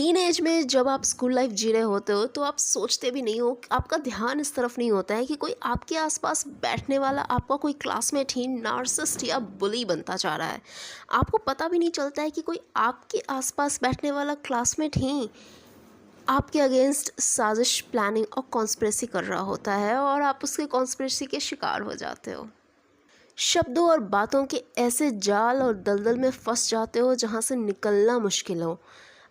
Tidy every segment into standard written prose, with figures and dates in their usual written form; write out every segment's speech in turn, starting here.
Teenage में जब आप स्कूल लाइफ जी रहे होते हो तो आप सोचते भी नहीं हो, आपका ध्यान इस तरफ नहीं होता है कि कोई आपके आसपास बैठने वाला आपका कोई क्लासमेट ही नार्सिसिस्ट या बुली बनता जा रहा है। आपको पता भी नहीं चलता है कि कोई आपके आसपास बैठने वाला क्लासमेट ही आपके अगेंस्ट साजिश, प्लानिंग और कॉन्स्पिरेसी कर रहा होता है और आप उसके कॉन्स्पिरेसी के शिकार हो जाते हो। शब्दों और बातों के ऐसे जाल और दलदल में फंस जाते हो जहाँ से निकलना मुश्किल हो।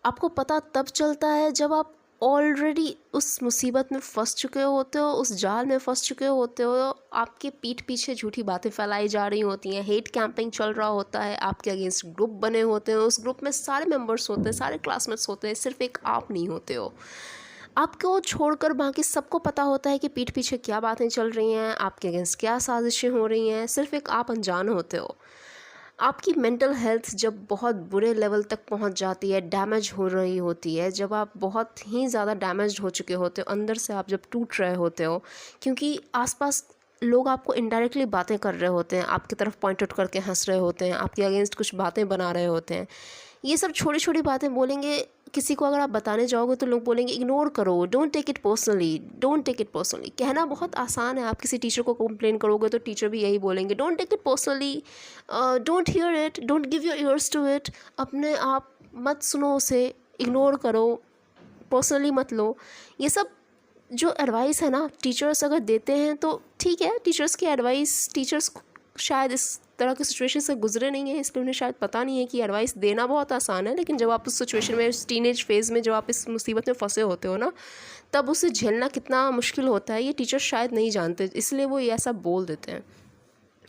आपको पता तब चलता है जब आप ऑलरेडी उस मुसीबत में फंस चुके होते हो, उस जाल में फंस चुके होते हो। आपके पीठ पीछे झूठी बातें फैलाई जा रही होती हैं, हेट कैंपिंग चल रहा होता है, आपके अगेंस्ट ग्रुप बने होते हैं, उस ग्रुप में सारे मेंबर्स होते हैं, सारे क्लासमेट्स होते हैं, सिर्फ एक आप नहीं होते हो। आपको छोड़कर बाकी सबको पता होता है कि पीठ पीछे क्या बातें चल रही हैं, आपके अगेंस्ट क्या साजिशें हो रही हैं, सिर्फ एक आप अनजान होते हो। आपकी मेंटल हेल्थ जब बहुत बुरे लेवल तक पहुंच जाती है, डैमेज हो रही होती है, जब आप बहुत ही ज़्यादा डैमेज हो चुके होते हो, अंदर से आप जब टूट रहे होते हो, क्योंकि आसपास लोग आपको इनडायरेक्टली बातें कर रहे होते हैं, आपकी तरफ पॉइंट आउट करके हंस रहे होते हैं, आपके अगेंस्ट कुछ बातें बना रहे होते हैं। ये सब छोटी छोटी बातें बोलेंगे, किसी को अगर आप बताने जाओगे तो लोग बोलेंगे इग्नोर करो, don't take it personally, don't take it personally. कहना बहुत आसान है, आप किसी टीचर को कंप्लेन करोगे तो टीचर भी यही बोलेंगे, don't take it personally, don't hear it, don't give your ears to it. अपने आप मत सुनो उसे, इग्नोर करो, पर्सनली मत लो। ये सब जो एडवाइस है ना, टीचर्स अगर देते हैं तो ठीक है, टीचर्स की एडवाइस, टीचर्स शायद इस तरह की सिचुएशन से गुजरे नहीं है, इसलिए उन्हें शायद पता नहीं है कि एडवाइस देना बहुत आसान है। लेकिन जब आप उस सिचुएशन में, उस टीनेज फेज़ में, जब आप इस मुसीबत में फंसे होते हो ना, तब उसे झेलना कितना मुश्किल होता है, ये टीचर्स शायद नहीं जानते, इसलिए वो ये ऐसा बोल देते हैं।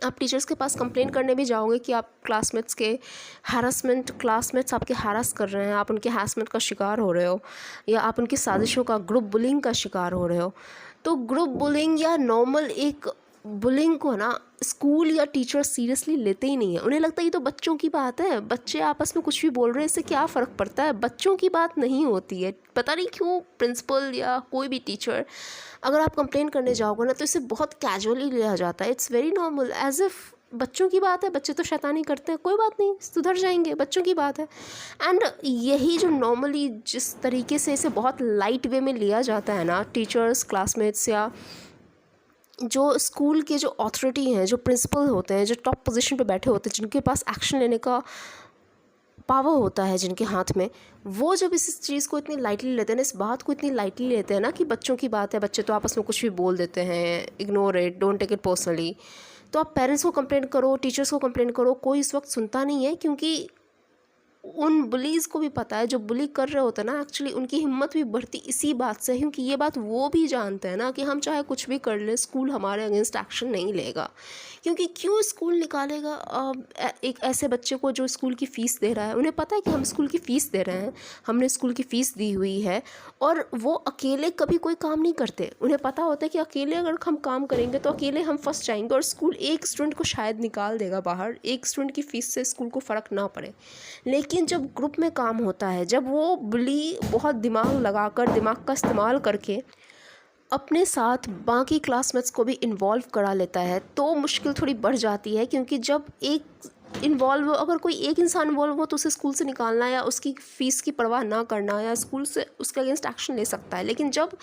आप टीचर्स के पास कंप्लेन करने भी जाओगे कि आप क्लासमेट्स के हैरेसमेंट, क्लासमेट्स आपके हैरेस कर रहे हैं, आप उनके हैरेसमेंट का शिकार हो रहे हो, या आप उनकी साजिशों का, ग्रुप बुलिंग का शिकार हो रहे हो। तो ग्रुप बुलिंग या नॉर्मल एक बुलिंग को ना स्कूल या टीचर सीरियसली लेते ही नहीं है। उन्हें लगता है ये तो बच्चों की बात है, बच्चे आपस में कुछ भी बोल रहे हैं, इससे क्या फ़र्क पड़ता है। बच्चों की बात नहीं होती है, पता नहीं क्यों प्रिंसिपल या कोई भी टीचर, अगर आप कंप्लेन करने जाओगे ना तो इसे बहुत कैजुअली लिया जाता है। It's very normal, as if बच्चों की बात है, बच्चे तो शैतानी करते हैं, कोई बात नहीं, सुधर जाएंगे, बच्चों की बात है। एंड यही जो नॉर्मली जिस तरीके से इसे बहुत लाइट वे में लिया जाता है ना, टीचर्स, क्लासमेट्स या जो स्कूल के जो अथॉरिटी हैं, जो प्रिंसिपल होते हैं, जो टॉप पोजीशन पे बैठे होते हैं, जिनके पास एक्शन लेने का पावर होता है जिनके हाथ में, वो जब इस चीज़ को इतनी लाइटली लेते हैं ना, इस बात को इतनी लाइटली लेते हैं ना कि बच्चों की बात है, बच्चे तो आपस में कुछ भी बोल देते हैं, ignore it, don't take it personally. तो आप पेरेंट्स को कंप्लेंट करो, टीचर्स को कंप्लेंट करो, कोई इस वक्त सुनता नहीं है, क्योंकि उन बुलीज़ को भी पता है, जो बुली कर रहे होते हैं ना, एक्चुअली उनकी हिम्मत भी बढ़ती इसी बात से, क्योंकि ये बात वो भी जानते हैं ना कि हम चाहे कुछ भी कर ले, स्कूल हमारे अगेंस्ट एक्शन नहीं लेगा। क्योंकि क्यों स्कूल निकालेगा एक ऐसे बच्चे को जो स्कूल की फ़ीस दे रहा है। उन्हें पता है कि हम स्कूल की फ़ीस दे रहे हैं, हमने स्कूल की फ़ीस दी हुई है, और वो अकेले कभी कोई काम नहीं करते। उन्हें पता होता है कि अकेले अगर हम काम करेंगे तो अकेले हम फंस जाएंगे, और स्कूल एक स्टूडेंट को शायद निकाल देगा बाहर, एक स्टूडेंट की फ़ीस से स्कूल को फ़र्क ना पड़े। लेकिन जब ग्रुप में काम होता है, जब वो बुली बहुत दिमाग लगाकर, दिमाग का इस्तेमाल करके अपने साथ बाकी क्लासमेट्स को भी इन्वॉल्व करा लेता है, तो मुश्किल थोड़ी बढ़ जाती है। क्योंकि जब एक इन्वॉल्व, अगर कोई एक इंसान इन्वॉल्व हो तो उसे स्कूल से निकालना या उसकी फ़ीस की परवाह ना करना, या स्कूल से उसके अगेंस्ट एक्शन ले सकता है। लेकिन जब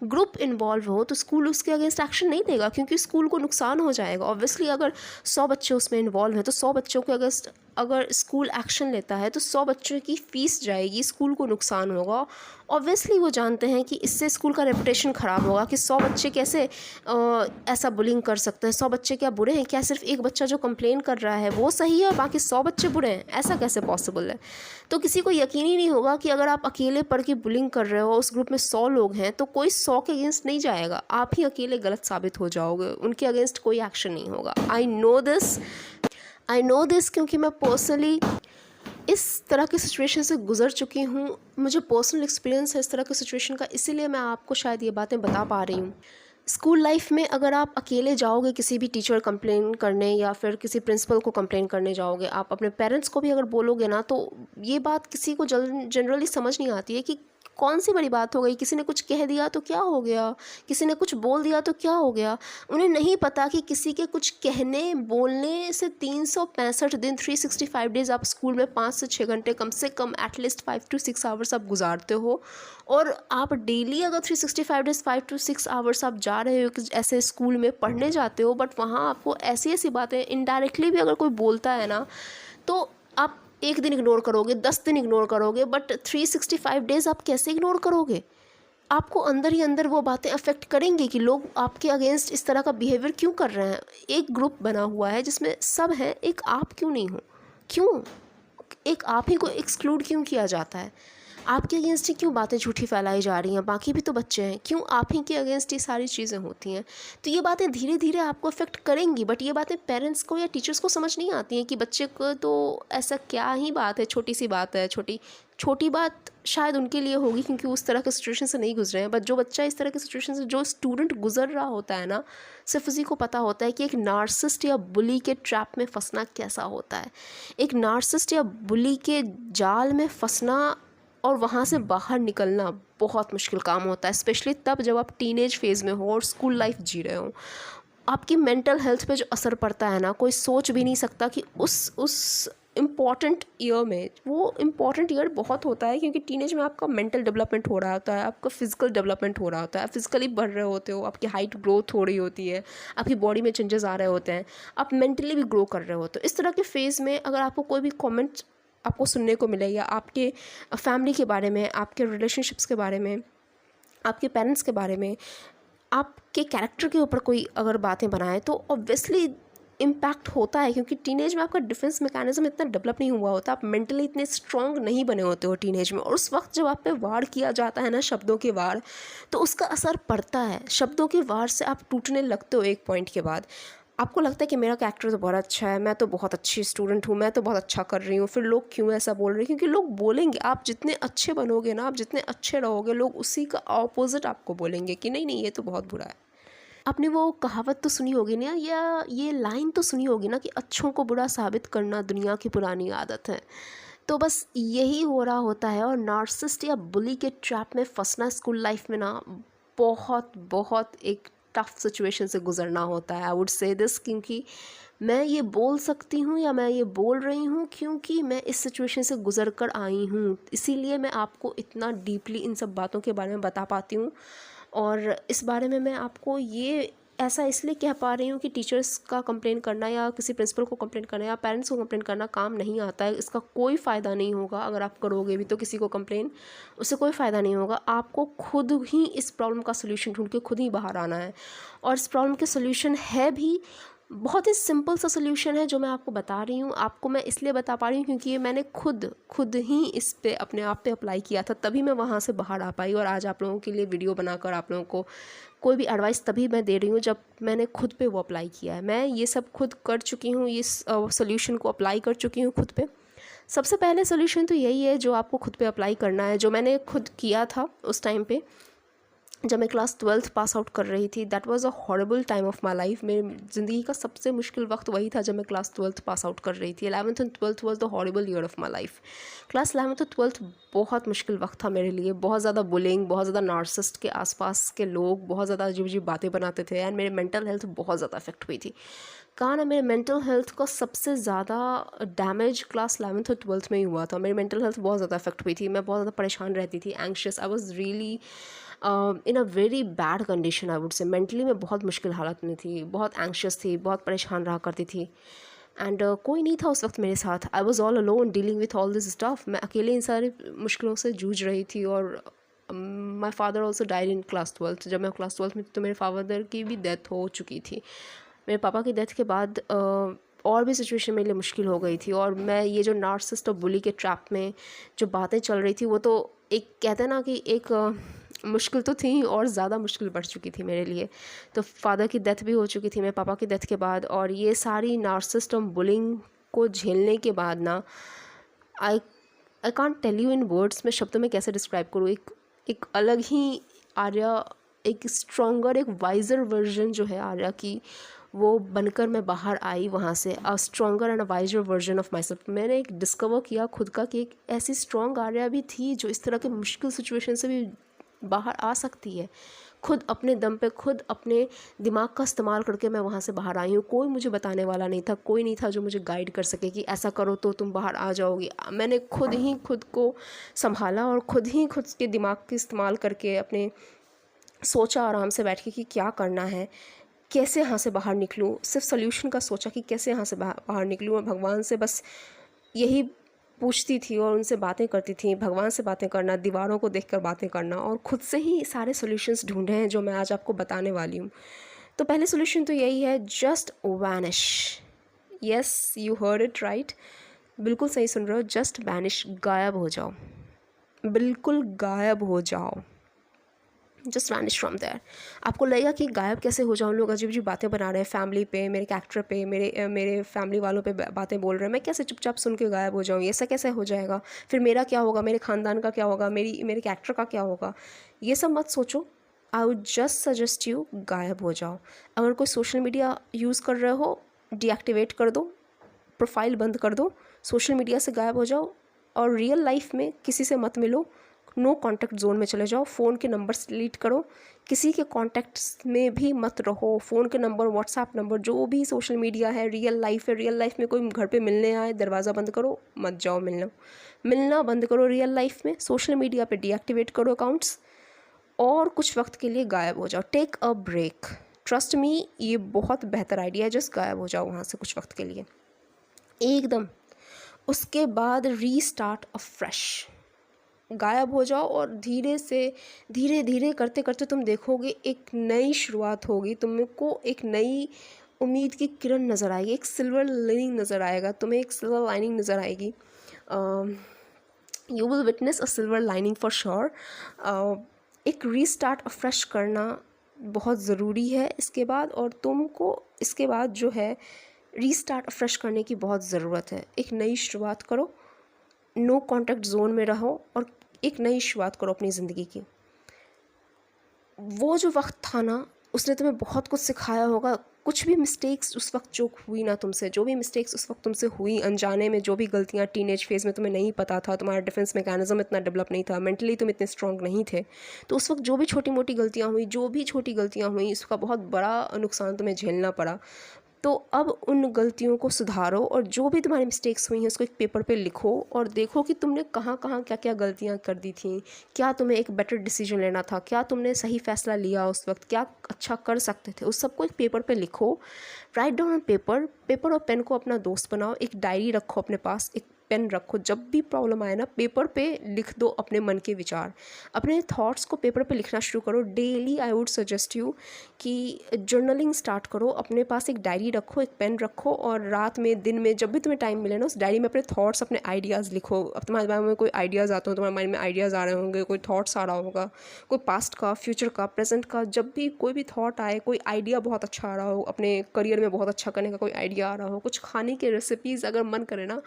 ग्रुप इन्वॉल्व हो तो स्कूल उसके अगेंस्ट एक्शन नहीं लेगा, क्योंकि स्कूल को नुकसान हो जाएगा। ऑब्वियसली अगर 100 बच्चे उसमें इन्वॉल्व हैं तो 100 बच्चों के अगेंस्ट अगर स्कूल एक्शन लेता है तो 100 बच्चों की फ़ीस जाएगी, स्कूल को नुकसान होगा। ऑब्वियसली वो जानते हैं कि इससे स्कूल का रेपुटेशन ख़राब होगा, कि 100 बच्चे कैसे ऐसा बुलिंग कर सकते हैं, 100 बच्चे क्या बुरे हैं, क्या सिर्फ एक बच्चा जो कंप्लेन कर रहा है वो सही है और बाकी 100 बच्चे बुरे हैं, ऐसा कैसे पॉसिबल है। तो किसी को यकीन ही नहीं होगा कि अगर आप अकेले पढ़ के बुलिंग कर रहे हो, उस ग्रुप में 100 लोग हैं, तो कोई 100 के अगेंस्ट नहीं जाएगा, आप ही अकेले गलत साबित हो जाओगे, उनके अगेंस्ट कोई एक्शन नहीं होगा। आई नो दिस क्योंकि मैं पर्सनली इस तरह की सिचुएशन से गुज़र चुकी हूँ, मुझे पर्सनल एक्सपीरियंस है इस तरह की सिचुएशन का, इसीलिए मैं आपको शायद ये बातें बता पा रही हूँ। स्कूल लाइफ में अगर आप अकेले जाओगे किसी भी टीचर कंप्लेन करने, या फिर किसी प्रिंसिपल को कंप्लेन करने जाओगे, आप अपने पेरेंट्स को भी अगर बोलोगे ना, तो ये बात किसी को जनरली समझ नहीं आती है कि कौन सी बड़ी बात हो गई, किसी ने कुछ कह दिया तो क्या हो गया, किसी ने कुछ बोल दिया तो क्या हो गया। उन्हें नहीं पता कि किसी के कुछ कहने बोलने से 365 दिन 365 डेज़ आप स्कूल में 5 से 6 घंटे कम से कम एटलीस्ट 5 to 6 आवर्स आप गुजारते हो। और आप डेली अगर 365 डेज़ 5 to 6 आवर्स आप जा रहे हो कि ऐसे स्कूल में पढ़ने जाते हो, बट वहाँ आपको ऐसी ऐसी बातें इनडायरेक्टली भी अगर कोई बोलता है ना, तो आप एक दिन इग्नोर करोगे, 10 दिन इग्नोर करोगे, बट 365 डेज़ आप कैसे इग्नोर करोगे। आपको अंदर ही अंदर वो बातें अफेक्ट करेंगी कि लोग आपके अगेंस्ट इस तरह का बिहेवियर क्यों कर रहे हैं। एक ग्रुप बना हुआ है जिसमें सब हैं, एक आप क्यों नहीं हो, क्यों एक आप ही को एक्सक्लूड क्यों किया जाता है, आपके अगेंस्ट ही क्यों बातें झूठी फैलाई जा रही हैं, बाकी भी तो बच्चे हैं, क्यों आप ही के अगेंस्ट ये सारी चीज़ें होती हैं। तो ये बातें धीरे धीरे आपको अफेक्ट करेंगी, बट ये बातें पेरेंट्स को या टीचर्स को समझ नहीं आती हैं कि बच्चे को तो ऐसा क्या ही बात है, छोटी सी बात है, छोटी बात शायद उनके लिए होगी क्योंकि उस तरह के सिचुएशन से नहीं गुजरे हैं। बट जो बच्चा इस तरह के सिचुएशन से, जो स्टूडेंट गुजर रहा होता है ना, सिर्फ उसी को पता होता है कि एक नार्सिसिस्ट या बुली के ट्रैप में फंसना कैसा होता है, एक नार्सिसिस्ट या बुली के जाल में फंसना और वहाँ से बाहर निकलना बहुत मुश्किल काम होता है, स्पेशली तब जब आप टीनेज फेज़ में हो और स्कूल लाइफ जी रहे हो। आपकी मेंटल हेल्थ पे जो असर पड़ता है ना, कोई सोच भी नहीं सकता कि उस इम्पॉर्टेंट ईयर में, वो इम्पॉर्टेंट ईयर बहुत होता है क्योंकि टीनेज में आपका मेंटल डेवलपमेंट हो रहा होता है, आपका फिजिकल डेवलपमेंट हो रहा होता है, आप फिजिकली बढ़ रहे होते हो, आपकी हाइट ग्रोथ हो रही होती है, आपकी बॉडी में चेंजेस आ रहे होते हैं, आप मेंटली भी ग्रो कर रहे होते हो। इस तरह के फेज़ में अगर आपको कोई भी कमेंट आपको सुनने को मिले या आपके फैमिली के बारे में, आपके रिलेशनशिप्स के बारे में, आपके पेरेंट्स के बारे में, आपके कैरेक्टर के ऊपर कोई अगर बातें बनाए, तो ऑब्वियसली इम्पैक्ट होता है क्योंकि टीनेज में आपका डिफेंस मैकेनिज्म इतना डेवलप नहीं हुआ होता, आप मेंटली इतने स्ट्रांग नहीं बने होते हो टीनेज में। और उस वक्त जब आप पे वार किया जाता है ना, शब्दों के वार, तो उसका असर पड़ता है। शब्दों के वार से आप टूटने लगते हो एक पॉइंट के बाद। आपको लगता है कि मेरा कैरेक्टर तो बहुत अच्छा है, मैं तो बहुत अच्छी स्टूडेंट हूँ, मैं तो बहुत अच्छा कर रही हूँ, फिर लोग क्यों ऐसा बोल रहे हैं, क्योंकि लोग बोलेंगे। आप जितने अच्छे बनोगे ना, आप जितने अच्छे रहोगे, लोग उसी का ऑपोजिट आपको बोलेंगे कि नहीं नहीं ये तो बहुत बुरा है। आपने वो कहावत तो सुनी होगी ना, या ये लाइन तो सुनी होगी ना कि अच्छों को बुरा साबित करना दुनिया की पुरानी आदत है। तो बस यही हो रहा होता है। और नार्सिसिस्ट या बुली के ट्रैप में फंसना स्कूल लाइफ में ना बहुत बहुत एक टफ सिचुएशन से गुजरना होता है। आई वुड से दिस, क्योंकि मैं ये बोल सकती हूँ या मैं ये बोल रही हूँ क्योंकि मैं इस सिचुएशन से गुजर कर आई हूँ, इसीलिए मैं आपको इतना डीपली इन सब बातों के बारे में बता पाती हूँ। और इस बारे में मैं आपको ये ऐसा इसलिए कह पा रही हूँ कि टीचर्स का कंप्लेन करना या किसी प्रिंसिपल को कंप्लेन करना या पेरेंट्स को कंप्लेन करना काम नहीं आता है। इसका कोई फ़ायदा नहीं होगा। अगर आप करोगे भी तो किसी को कंप्लेन, उससे कोई फ़ायदा नहीं होगा। आपको खुद ही इस प्रॉब्लम का सोल्यूशन ढूंढ के खुद ही बाहर आना है। और इस प्रॉब्लम के सोल्यूशन है भी बहुत ही सिंपल सा सोल्यूशन है जो मैं आपको बता रही हूँ। आपको मैं इसलिए बता पा रही हूँ क्योंकि ये मैंने खुद ही इस पे अपने आप पे अप्लाई किया था, तभी मैं वहाँ से बाहर आ पाई। और आज आप लोगों के लिए वीडियो बनाकर आप लोगों को कोई भी एडवाइस तभी मैं दे रही हूँ जब मैंने खुद पे वो अप्लाई किया है। मैं ये सब खुद कर चुकी हूँ, इस सोल्यूशन को अप्लाई कर चुकी हूँ खुद पे। सबसे पहले सोल्यूशन तो यही है जो आपको खुद पे अप्लाई करना है, जो मैंने खुद किया था उस टाइम पे जब मैं क्लास 12th पास आउट कर रही थी। That was a horrible time of my life. मेरी ज़िंदगी का सबसे मुश्किल वक्त वही था जब मैं क्लास 12th पास आउट कर रही थी। 11th and 12th was the horrible year of my life. Class 11th और 12th बहुत मुश्किल वक्त था मेरे लिए। बहुत ज़्यादा बुलिंग, बहुत ज़्यादा नार्सिसिस्ट के आसपास के लोग बहुत ज़्यादा अजीब अजीब बातें बनाते थे एंड मेरे मेंटल हेल्थ बहुत ज़्यादा अफेक्ट हुई थी। कहा ना, मेरे मेंटल हेल्थ का सबसे ज़्यादा डैमेज क्लास 11th और 12th में ही हुआ था। मेरी मेंटल हेल्थ बहुत ज़्यादा अफेक्ट हुई थी। मैं बहुत ज़्यादा परेशान रहती थी, anxious. I was really in a very bad condition, I would say. Mentally मैं बहुत मुश्किल हालत में थी, बहुत एंग्शियस थी, बहुत परेशान रहा करती थी। एंड कोई नहीं था उस वक्त मेरे साथ। I was all alone dealing with all this stuff. मैं अकेले इन सारी मुश्किलों से जूझ रही थी। और my father also died in class 12th। जब मैं क्लास 12th में थी तो मेरे फादर की भी डेथ हो चुकी थी। मेरे पापा की डेथ के बाद और भी सिचुएशन मेरे लिए मुश्किल हो गई थी। और मैं ये जो नार्सिसिस्ट और बुली के ट्रैप में जो बातें चल रही थी, वो तो एक कहते हैं ना कि एक मुश्किल तो थी और ज़्यादा मुश्किल बढ़ चुकी थी मेरे लिए। तो फादर की डेथ भी हो चुकी थी मेरे पापा की डेथ के बाद। और ये सारी नार्सिसिस्ट और बुलिंग को झेलने के बाद ना, I can't tell you in words, मैं शब्दों में कैसे डिस्क्राइब करूँ। एक अलग ही आर्या, एक स्ट्रॉन्गर, एक वाइजर वर्जन जो है आर्या की, वो बनकर मैं बाहर आई वहाँ से, a stronger and a wiser version of myself. मैंने एक डिस्कवर किया खुद का कि एक ऐसी स्ट्रॉन्ग आर्या भी थी जो इस तरह के मुश्किल सिचुएशन से भी बाहर आ सकती है। खुद अपने दम पे, खुद अपने दिमाग का इस्तेमाल करके मैं वहाँ से बाहर आई हूँ। कोई मुझे बताने वाला नहीं था, कोई नहीं था जो मुझे गाइड कर सके कि ऐसा करो तो तुम बाहर आ जाओगी। मैंने खुद ही खुद को संभाला और खुद ही खुद के दिमाग के इस्तेमाल करके अपने सोचा आराम से बैठ के कि क्या करना है, कैसे यहाँ से बाहर निकलूँ। सिर्फ सोल्यूशन का सोचा कि कैसे यहाँ से बाहर निकलूँ। और भगवान से बस यही पूछती थी और उनसे बातें करती थी। भगवान से बातें करना, दीवारों को देखकर बातें करना, और ख़ुद से ही सारे सॉल्यूशंस ढूंढे हैं जो मैं आज आपको बताने वाली हूँ। तो पहले सॉल्यूशन तो यही है, just vanish. Yes, you heard it right, बिल्कुल सही सुन रहे हो। जस्ट वैनिश, गायब हो जाओ, बिल्कुल गायब हो जाओ। Just vanish from there. आपको लगेगा कि गायब कैसे हो जाऊँ, लोग अजीब अजीब बातें बना रहे हैं फैमिली पे, मेरे कैरेक्टर पे, मेरे फैमिली वालों पे बातें बोल रहे हैं, मैं कैसे चुपचाप सुन के गायब हो जाऊँ, ये ऐसा कैसे हो जाएगा, फिर मेरा क्या होगा, मेरे ख़ानदान का क्या होगा, मेरे कैरेक्टर का क्या होगा, ये सब मत सोचो। I would just suggest you, गायब हो जाओ। अगर कोई सोशल मीडिया यूज़ कर रहे हो, डीएक्टिवेट कर दो, प्रोफाइल बंद कर दो, सोशल मीडिया से गायब हो जाओ, और रियल लाइफ में किसी से मत मिलो, नो कॉन्टैक्ट जोन में चले जाओ। फ़ोन के नंबर्स डिलीट करो, किसी के कॉन्टैक्ट्स में भी मत रहो। फ़ोन के नंबर, व्हाट्सएप नंबर, जो भी सोशल मीडिया है, रियल लाइफ है, रियल लाइफ में कोई घर पे मिलने आए, दरवाज़ा बंद करो, मत जाओ मिलना बंद करो रियल लाइफ में। सोशल मीडिया पे डीएक्टिवेट करो अकाउंट्स, और कुछ वक्त के लिए गायब हो जाओ। Take a break, trust me, ये बहुत बेहतर आइडिया है। जस्ट गायब हो जाओ वहाँ से कुछ वक्त के लिए एकदम। उसके बाद रीस्टार्ट अ फ्रेश, गायब हो जाओ, और धीरे धीरे करते करते तुम देखोगे एक नई शुरुआत होगी। तुमको एक नई उम्मीद की किरण नज़र आएगी, एक सिल्वर लाइनिंग नज़र आएगा, तुम्हें एक सिल्वर लाइनिंग नज़र आएगी। You will witness a silver lining for sure. एक रीस्टार्ट अफ्रेश करना बहुत ज़रूरी है इसके बाद, और तुमको इसके बाद जो है रीस्टार्ट अफ्रेश करने की बहुत ज़रूरत है। एक नई शुरुआत करो, नो कॉन्टैक्ट जोन में रहो, और एक नई शुरुआत करो अपनी ज़िंदगी की। वो जो वक्त था ना, उसने तुम्हें बहुत कुछ सिखाया होगा। कुछ भी मिस्टेक्स उस वक्त जो हुई ना तुमसे, जो भी मिस्टेक्स उस वक्त तुमसे हुई अनजाने में, जो भी गलतियाँ टीनेज फेज़ में तुम्हें नहीं पता था, तुम्हारा डिफेंस मैकेनिज्म इतना डेवलप नहीं था, मेंटली तुम इतने स्ट्रॉन्ग नहीं थे, तो उस वक्त जो भी छोटी मोटी गलतियाँ हुई, जो भी छोटी गलतियाँ हुई, इसका बहुत बड़ा नुकसान तुम्हें झेलना पड़ा। तो अब उन गलतियों को सुधारो, और जो भी तुम्हारी मिस्टेक्स हुई हैं उसको एक पेपर पे लिखो, और देखो कि तुमने कहाँ कहाँ क्या क्या गलतियाँ कर दी थी, क्या तुम्हें एक बेटर डिसीजन लेना था, क्या तुमने सही फैसला लिया उस वक्त, क्या अच्छा कर सकते थे, उस सबको एक पेपर पे लिखो। राइट डाउन ऑन पेपर और पेन को अपना दोस्त बनाओ। एक डायरी रखो अपने पास, एक पेन रखो, जब भी प्रॉब्लम आए ना पेपर पे लिख दो अपने मन के विचार, अपने थॉट्स को पेपर पे लिखना शुरू करो daily. I would suggest you कि जर्नलिंग स्टार्ट करो, अपने पास एक डायरी रखो, एक पेन रखो, और रात में, दिन में, जब भी तुम्हें टाइम मिले ना, उस डायरी में अपने थॉट्स, अपने आइडियाज़ लिखो। अब तुम्हारे माइंड में कोई आइडियाज़ आते हो, तुम्हारे माइंड में आइडियाज़ आ रहे होंगे, कोई थॉट्स आ रहा होगा, कोई पास्ट का, फ्यूचर का, प्रेजेंट का, जब भी कोई भी थॉट आए, कोई आइडिया बहुत अच्छा आ रहा हो, अपने करियर में बहुत अच्छा करने का कोई आइडिया आ रहा हो, कुछ खाने की रेसिपीज़ अगर मन करे ना,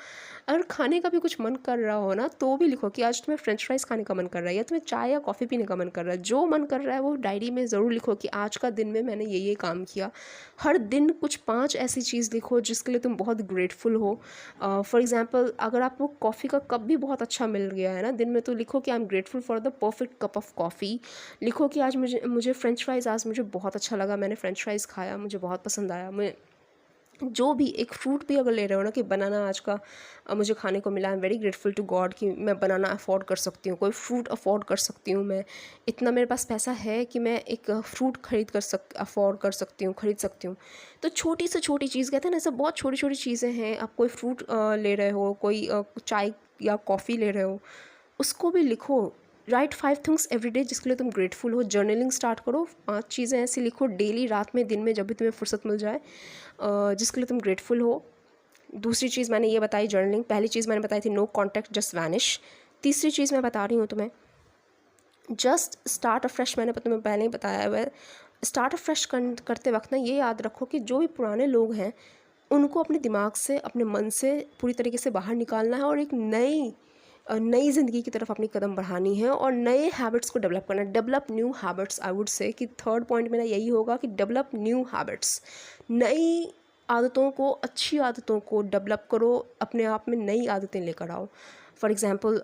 अगर खाने का भी कुछ मन कर रहा हो ना, तो भी लिखो कि आज तुम्हें फ्रेंच फ्राइज़ खाने का मन कर रहा है, या तुम्हें चाय या कॉफ़ी पीने का मन कर रहा है। जो मन कर रहा है वो डायरी में ज़रूर लिखो कि आज का दिन में मैंने ये काम किया। हर दिन कुछ 5 ऐसी चीज़ लिखो जिसके लिए तुम बहुत ग्रेटफुल हो। फॉर एग्जांपल, अगर आपको कॉफ़ी का कप भी बहुत अच्छा मिल गया है ना दिन में, तो लिखो कि I am grateful for the perfect cup of coffee. लिखो कि आज मुझे फ्रेंच फ्राइज़, आज मुझे बहुत अच्छा लगा, मैंने फ्रेंच फ्राइज़ खाया, मुझे बहुत पसंद आया। मैं जो भी, एक फ्रूट भी अगर ले रहे हो ना, कि बनाना आज का मुझे खाने को मिला, I am very grateful to God कि मैं बनाना अफोर्ड कर सकती हूँ, कोई फ्रूट अफोर्ड कर सकती हूँ, मैं इतना मेरे पास पैसा है कि मैं एक फ्रूट अफोर्ड कर सकती हूँ, खरीद सकती हूँ। तो छोटी से छोटी चीज़, कहते हैं ना, ऐसे बहुत छोटी छोटी चीज़ें हैं। आप कोई फ्रूट ले रहे हो, कोई चाय या कॉफ़ी ले रहे हो, उसको भी लिखो। राइट 5 थिंग्स एवरी डे जिसके लिए तुम ग्रेटफुल हो। जर्नलिंग स्टार्ट करो, 5 चीज़ें ऐसी लिखो डेली, रात में, दिन में, जब भी तुम्हें फुर्सत मिल जाए, जिसके लिए तुम ग्रेटफुल हो। दूसरी चीज़ मैंने ये बताई जर्नलिंग। पहली चीज़ मैंने बताई थी नो कॉन्टैक्ट, जस्ट वैनिश। तीसरी चीज़ मैं बता रही हूँ तुम्हें, जस्ट स्टार्ट अफ्रेश। मैंने तुम्हें पहले ही बताया है। स्टार्ट अफ्रेश करते वक्त ना ये याद रखो कि जो भी पुराने लोग हैं उनको अपने दिमाग से, अपने मन से पूरी तरीके से बाहर निकालना है, और एक नई नई ज़िंदगी की तरफ अपनी कदम बढ़ानी है और नए हैबिट्स को डेवलप करना है। Develop new habits, I would say कि थर्ड पॉइंट मेरा यही होगा कि डेवलप न्यू हैबिट्स। नई आदतों को, अच्छी आदतों को डेवलप करो, अपने आप में नई आदतें लेकर आओ। फॉर एग्ज़ाम्पल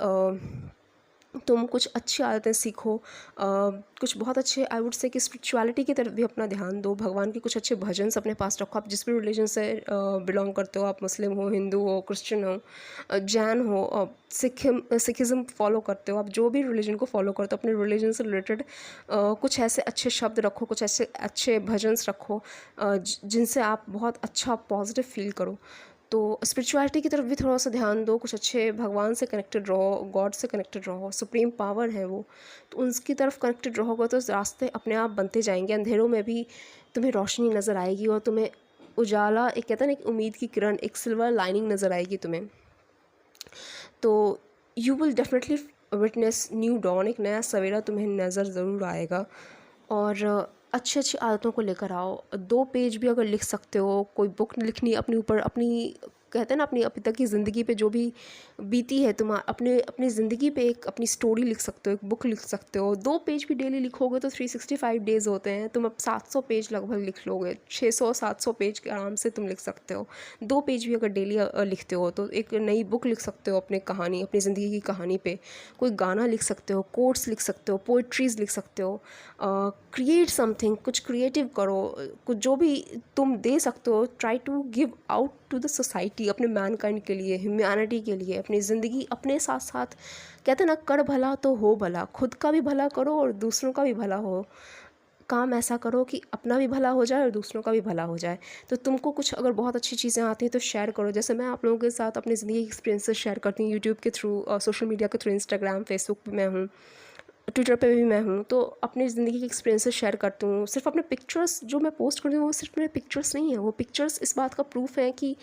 तुम कुछ अच्छी आदतें सीखो, कुछ बहुत अच्छे, आई वुड से कि स्पिरिचुअलिटी की तरफ भी अपना ध्यान दो। भगवान के कुछ अच्छे भजन्स अपने पास रखो। आप जिस भी रिलीजन से बिलोंग करते हो, आप मुस्लिम हो, हिंदू हो, क्रिश्चियन हो, जैन हो, सिखिज़म फॉलो करते हो, आप जो भी रिलीजन को फॉलो करते हो, अपने रिलीजन से रिलेटेड कुछ ऐसे अच्छे शब्द रखो, कुछ ऐसे अच्छे भजन्स रखो जिनसे आप बहुत अच्छा पॉजिटिव फील करो। तो स्पिरिचुअलिटी की तरफ भी थोड़ा सा ध्यान दो, कुछ अच्छे भगवान से कनेक्टेड रहो, गॉड से कनेक्टेड रहो, सुप्रीम पावर है वो, तो उनकी तरफ कनेक्टेड रहोगे तो रास्ते अपने आप बनते जाएंगे। अंधेरों में भी तुम्हें रोशनी नज़र आएगी और तुम्हें उजाला, एक कहते हैं ना, एक उम्मीद की किरण, एक सिल्वर लाइनिंग नज़र आएगी तुम्हें। तो you will definitely witness new dawn, एक नया सवेरा तुम्हें नज़र ज़रूर आएगा। और अच्छी अच्छी आदतों को लेकर आओ। 2 पेज भी अगर लिख सकते हो, कोई बुक लिखनी अपने ऊपर, अपनी कहते हैं ना, अपनी अभी तक की ज़िंदगी पे जो भी बीती है अपने अपनी ज़िंदगी पे एक अपनी स्टोरी लिख सकते हो, एक बुक लिख सकते हो। 2 पेज भी डेली लिखोगे तो 365 डेज़ होते हैं, तुम अब 700 पेज लगभग लिख लोगे। 600-700 पेज के आराम से तुम लिख सकते हो। 2 पेज भी अगर डेली लिखते हो तो एक नई बुक लिख सकते हो अपनी कहानी, अपनी ज़िंदगी की कहानी पे। कोई गाना लिख सकते हो, कोट्स लिख सकते हो, पोइट्रीज़ लिख सकते हो। क्रिएट समथिंग, कुछ क्रिएटिव करो, कुछ जो भी तुम दे सकते हो, try to give out to the society, अपने मैनकाइंड के लिए, ह्यूमैनिटी के लिए, अपनी ज़िंदगी अपने साथ साथ, कहते हैं ना, कर भला तो हो भला। खुद का भी भला करो और दूसरों का भी भला हो। काम ऐसा करो कि अपना भी भला हो जाए और दूसरों का भी भला हो जाए। तो तुमको कुछ अगर बहुत अच्छी चीज़ें आती हैं तो शेयर करो। जैसे मैं आप लोगों के साथ अपनी ज़िंदगी के एक्सपीरियंसेस शेयर करती हूँ यूट्यूब के थ्रू, सोशल मीडिया के थ्रू, इंस्टाग्राम, फेसबुक पे मैं हूँ, ट्विटर पे भी मैं हूँ। तो अपनी ज़िंदगी के एक्सपीरियंसेस शेयर करती हूँ। सिर्फ अपने पिक्चर्स जो मैं पोस्ट करती हूँ वो सिर्फ मेरे पिक्चर्स नहीं है, वो पिक्चर्स इस बात का प्रूफ है कि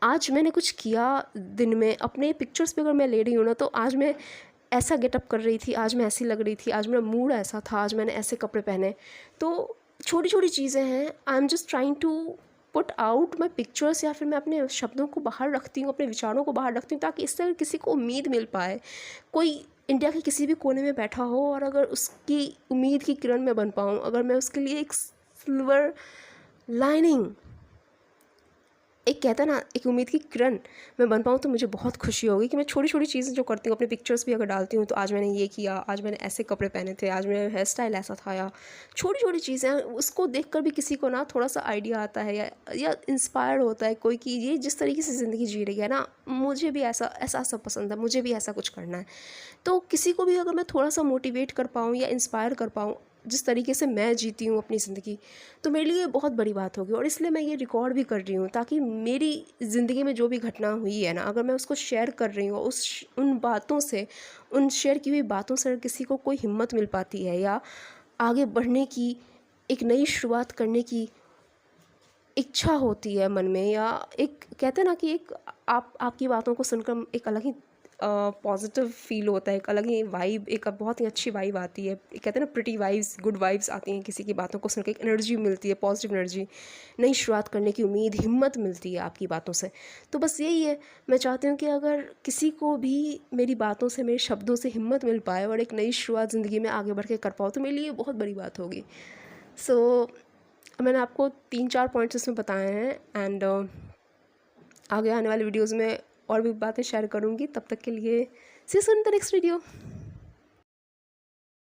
आज मैंने कुछ किया दिन में। अपने पिक्चर्स पे अगर मैं ले रही हूँ ना, तो आज मैं ऐसा गेटअप कर रही थी, आज मैं ऐसी लग रही थी, आज मेरा मूड ऐसा था, आज मैंने ऐसे कपड़े पहने। तो छोटी छोटी चीज़ें हैं। I am just trying to put out my pictures, या फिर मैं अपने शब्दों को बाहर रखती हूँ, अपने विचारों को बाहर रखती हूँ, ताकि इससे अगर किसी को उम्मीद मिल पाए, कोई इंडिया के किसी भी कोने में बैठा हो और अगर उसकी उम्मीद की किरण में बन पाऊँ, अगर मैं उसके लिए एक सिल्वर लाइनिंग, एक कहता है ना, एक उम्मीद की किरण मैं बन पाऊँ, तो मुझे बहुत खुशी होगी कि मैं छोटी छोटी चीज़ें जो करती हूँ, अपने पिक्चर्स भी अगर डालती हूँ तो आज मैंने ये किया, आज मैंने ऐसे कपड़े पहने थे, आज मेरा हेयर स्टाइल ऐसा था, या छोटी छोटी चीज़ें, उसको देखकर भी किसी को ना थोड़ा सा आइडिया आता है या इंस्पायर होता है कोई कि ये जिस तरीके से ज़िंदगी जी रही है ना, मुझे भी ऐसा ऐसा सब पसंद है, मुझे भी ऐसा कुछ करना है। तो किसी को भी अगर मैं थोड़ा सा मोटिवेट कर पाऊँ या इंस्पायर कर पाऊँ जिस तरीके से मैं जीती हूँ अपनी ज़िंदगी, तो मेरे लिए बहुत बड़ी बात होगी। और इसलिए मैं ये रिकॉर्ड भी कर रही हूँ, ताकि मेरी ज़िंदगी में जो भी घटना हुई है ना, अगर मैं उसको शेयर कर रही हूँ, उन बातों से, उन शेयर की हुई बातों से अगर किसी को कोई हिम्मत मिल पाती है, या आगे बढ़ने की, एक नई शुरुआत करने की इच्छा होती है मन में, या एक कहते हैं ना कि एक आपकी बातों को सुनकर एक अलग ही पॉजिटिव फील होता है, एक अलग ही वाइब, एक बहुत ही अच्छी वाइब आती है। कहते हैं ना, प्रिटी वाइब्स, गुड वाइब्स आती हैं किसी की बातों को सुनकर, एक एनर्जी मिलती है, पॉजिटिव एनर्जी, नई शुरुआत करने की उम्मीद, हिम्मत मिलती है आपकी बातों से। तो बस यही है, मैं चाहती हूँ कि अगर किसी को भी मेरी बातों से, मेरे शब्दों से हिम्मत मिल पाए और एक नई शुरुआत ज़िंदगी में आगे बढ़ के कर पाओ, तो मेरे लिए बहुत बड़ी बात होगी। सो मैंने आपको 3-4 पॉइंट्स इसमें बताए हैं, एंड आगे आने वाले वीडियोज़ में और भी बातें शेयर करूँगी। तब तक के लिए see you soon in the next video.